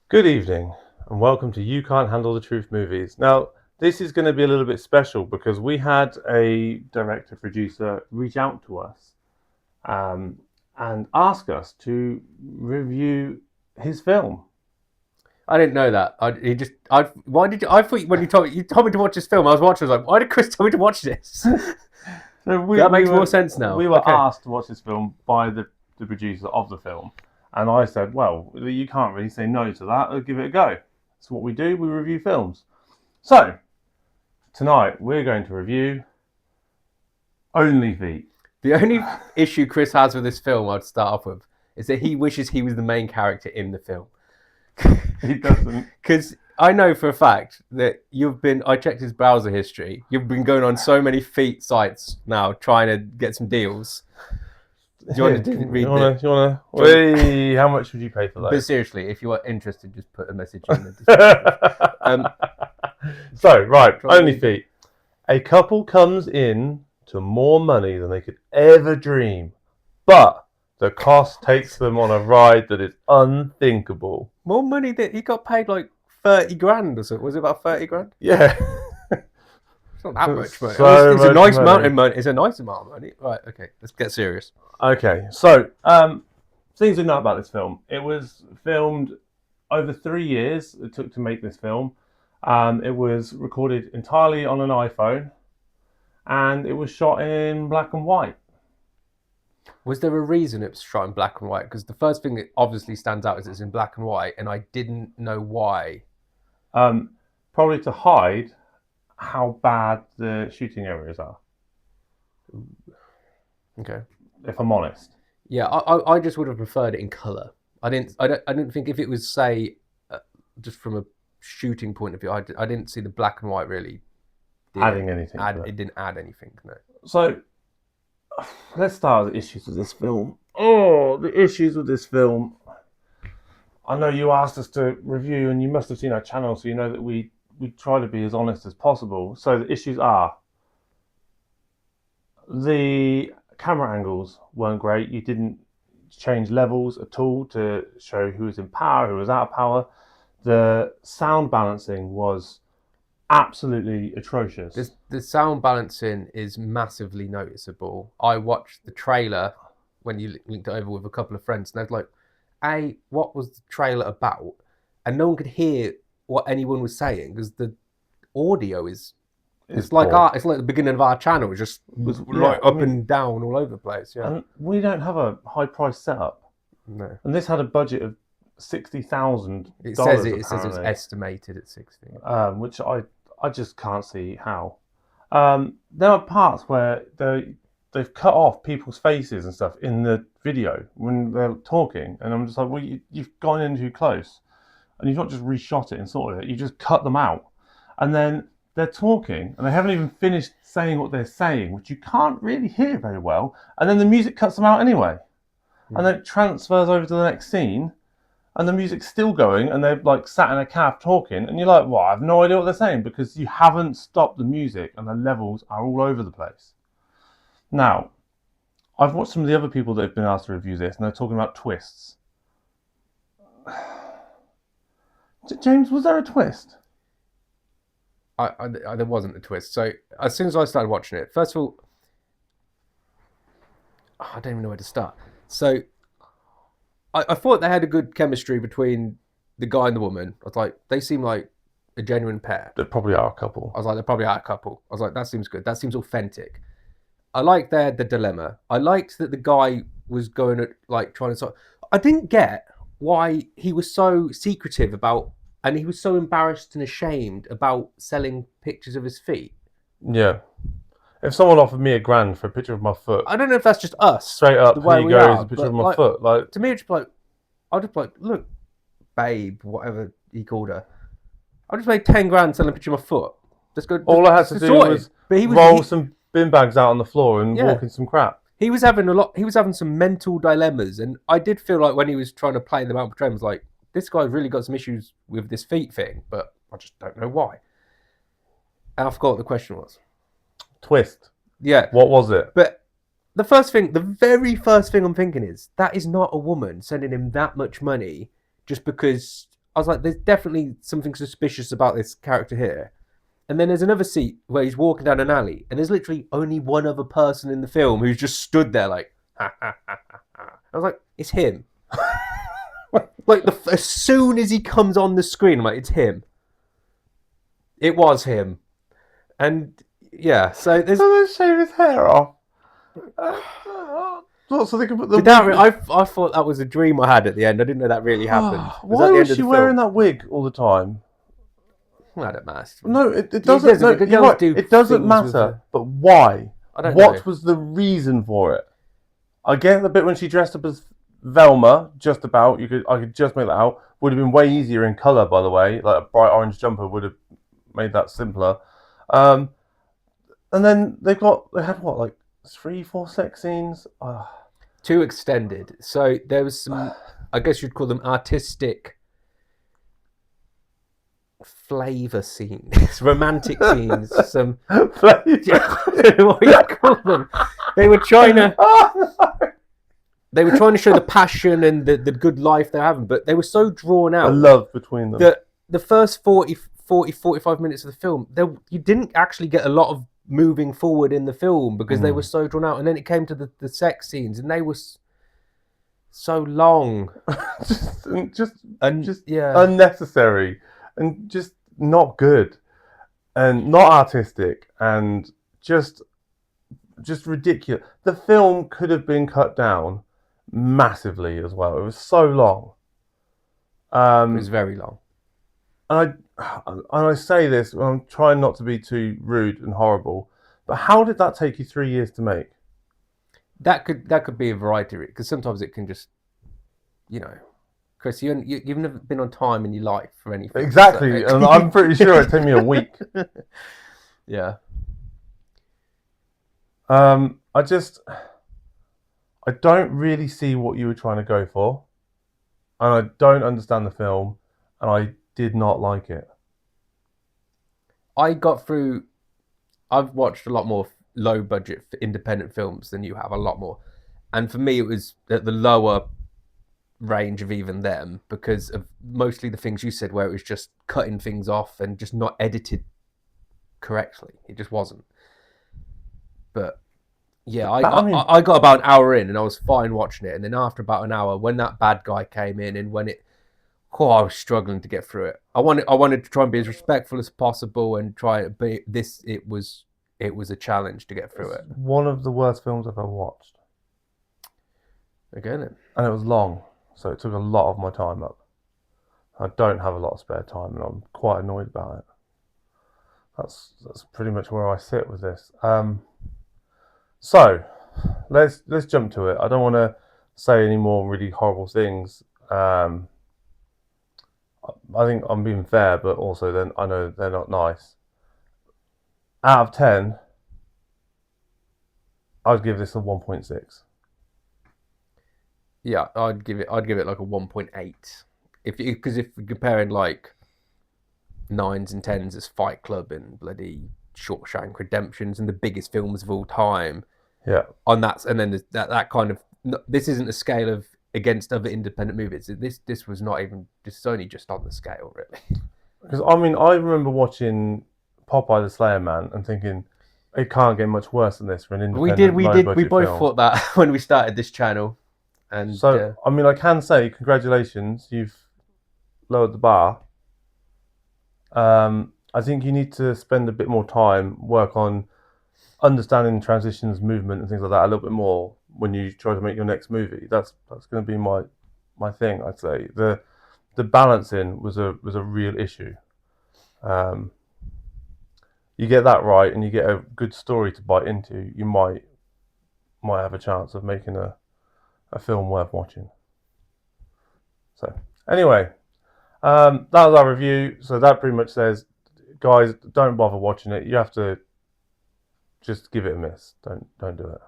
Good evening, and welcome to You Can't Handle the Truth Movies. Now, this is going to be a little bit special because we had a director producer reach out to us um, and ask us to review his film. I didn't know that. Why did you? I thought when you told me to watch this film, I was watching. I was like, why did Chris tell me to watch this? So That makes more sense now. We were Okay. asked to watch this film by the producer of the film, and I said, "Well, you can't really say no to that. I'll give it a go." That's what we do. We review films. So tonight we're going to review Only Feet. The only issue Chris has with this film, I'd start off with, is that he wishes he was the main character in the film. He doesn't. Because I know for a fact that I checked his browser history. You've been going on so many feet sites now trying to get some deals. Do you want to read it? You want to? Wait, how much would you pay for that? But seriously, if you are interested, just put a message in the description. So, right, Only Feet. A couple comes in to more money than they could ever dream, but the cost takes them on a ride that is unthinkable. More money that he got paid like 30 grand or something. Was it about 30 grand? Yeah. It's not that much money. So it's a nice amount of money. It's a nice amount of money. Right, okay, let's get serious. Okay, so things to know about this film. It was filmed over 3 years. It took to make this film. It was recorded entirely on an iPhone, and it was shot in black and white. Was there a reason it was shot in black and white? Because the first thing that obviously stands out is it's in black and white, and I didn't know why. Probably to hide how bad the shooting areas are. Okay. If I'm honest. Yeah, I just would have preferred it in color. I didn't think if it was just from a shooting point of view, I didn't see the black and white really adding anything. It didn't add anything. No. So let's start with the issues with this film. Oh, the issues with this film. I know you asked us to review, and you must have seen our channel, so you know that we try to be as honest as possible. So the issues are the camera angles weren't great. You didn't change levels at all to show who was in power, who was out of power. The sound balancing was absolutely atrocious. The sound balancing is massively noticeable. I watched the trailer when you linked it over with a couple of friends, and I was like, what was the trailer about? And no one could hear what anyone was saying because the audio is it's like the beginning of our channel. It just was up and down all over the place. Yeah, and we don't have a high price setup. No, and this had a budget of $60,000. It says it's estimated at 60, which I just can't see how. There are parts where they've cut off people's faces and stuff in the video when they're talking, and I'm just like, well, you've gone in too close, and you've not just reshot it and sorted it. You just cut them out, and then they're talking, and they haven't even finished saying what they're saying, which you can't really hear very well, and then the music cuts them out anyway, and then it transfers over to the next scene. And the music's still going, and they've like sat in a caf talking, and you're like, well, I have no idea what they're saying because you haven't stopped the music, and the levels are all over the place. Now, I've watched some of the other people that have been asked to review this, and they're talking about twists. James, was there a twist? There wasn't a twist. So as soon as I started watching it, first of all, I don't even know where to start. So I thought they had a good chemistry between the guy and the woman. I was like, they seem like a genuine pair. They probably are a couple. I was like, they're probably are a couple. I was like, that seems good. That seems authentic. I liked the dilemma. I liked that the guy was going at like trying to. I didn't get why he was so secretive about, and he was so embarrassed and ashamed about selling pictures of his feet. Yeah. If someone offered me $1,000 for a picture of my foot, I don't know if that's just us. Straight up, here you go, a picture of my foot. Like to me, it's like I'd just be like, look, babe, whatever he called her. I just made $10,000 selling a picture of my foot. Let's go. All I had to do was roll some bin bags out on the floor and walk in some crap. He was having some mental dilemmas, and I did feel like when he was trying to play them out, I was like, this guy's really got some issues with this feet thing, but I just don't know why. And I forgot what the question was. Twist. Yeah. What was it? But the very first thing I'm thinking is that is not a woman sending him that much money just because I was like, there's definitely something suspicious about this character here. And then there's another seat where he's walking down an alley, and there's literally only one other person in the film who's just stood there like, ha ha ha ha ha. I was like, it's him. Like as soon as he comes on the screen, I'm like, it's him. It was him, and yeah. So there's. So they shave his hair off. So they can put the. I thought that was a dream I had at the end. I didn't know that really happened. Why was she wearing that wig all the time? Well, I don't matter. No, it doesn't. No, right. It doesn't matter. But why? I don't know. What was the reason for it? I get the bit when she dressed up as Velma. Just about. I could just make that out. Would have been way easier in colour, by the way. Like a bright orange jumper would have made that simpler. And then they had what, like 3-4 sex scenes? Too extended. So there was some, I guess you'd call them artistic flavour scenes, romantic scenes. Some Flavour. what do you call them? They were trying to. They were trying to show the passion and the good life they're having, but they were so drawn out. The love between them. That the first 45 minutes of the film, you didn't actually get a lot of moving forward in the film because they were so drawn out. And then it came to the sex scenes, and they were so long. just unnecessary and just not good and not artistic and just ridiculous. The film could have been cut down massively as well. It was so long. It was very long. And I say this, I'm trying not to be too rude and horrible, but how did that take you 3 years to make? That could be a variety, because sometimes it can just, Chris, you've never been on time in your life for anything. Exactly, so. And I'm pretty sure it took me a week. Yeah. I don't really see what you were trying to go for, and I don't understand the film, and I did not like it. I've watched a lot more low budget independent films than you have, a lot more. And for me, it was at the lower range of even them because of mostly the things you said where it was just cutting things off and just not edited correctly. It just wasn't. But yeah, I got about an hour in and I was fine watching it. And then after about an hour, when that bad guy came in and when I was struggling to get through it. I wanted to try and be as respectful as possible and try it, but it was a challenge to get through it. One of the worst films I've ever watched. Okay then. And it was long, so it took a lot of my time up. I don't have a lot of spare time, and I'm quite annoyed about it. That's pretty much where I sit with this. So let's jump to it. I don't want to say any more really horrible things. I think I'm being fair, but also then I know they're not nice. Out of 10, I'd give this a 1.6. Yeah, I'd give it like a 1.8. Because if we're comparing like 9s and 10s as Fight Club and bloody Shawshank Redemptions and the biggest films of all time. Yeah. On that, and then that kind of, this isn't a scale of against other independent movies. This was not even. This is only just on the scale, really. Because I remember watching Popeye the Slayer Man and thinking it can't get much worse than this for an independent. We both thought that when we started this channel, and so I can say congratulations, you've lowered the bar. I think you need to spend a bit more time, work on understanding transitions, movement, and things like that a little bit more when you try to make your next movie. That's going to be my thing. I'd say the balancing was a real issue. You get that right, and you get a good story to bite into, you might have a chance of making a film worth watching. So anyway, that was our review. So that pretty much says, guys, don't bother watching it. You have to just give it a miss. Don't do it.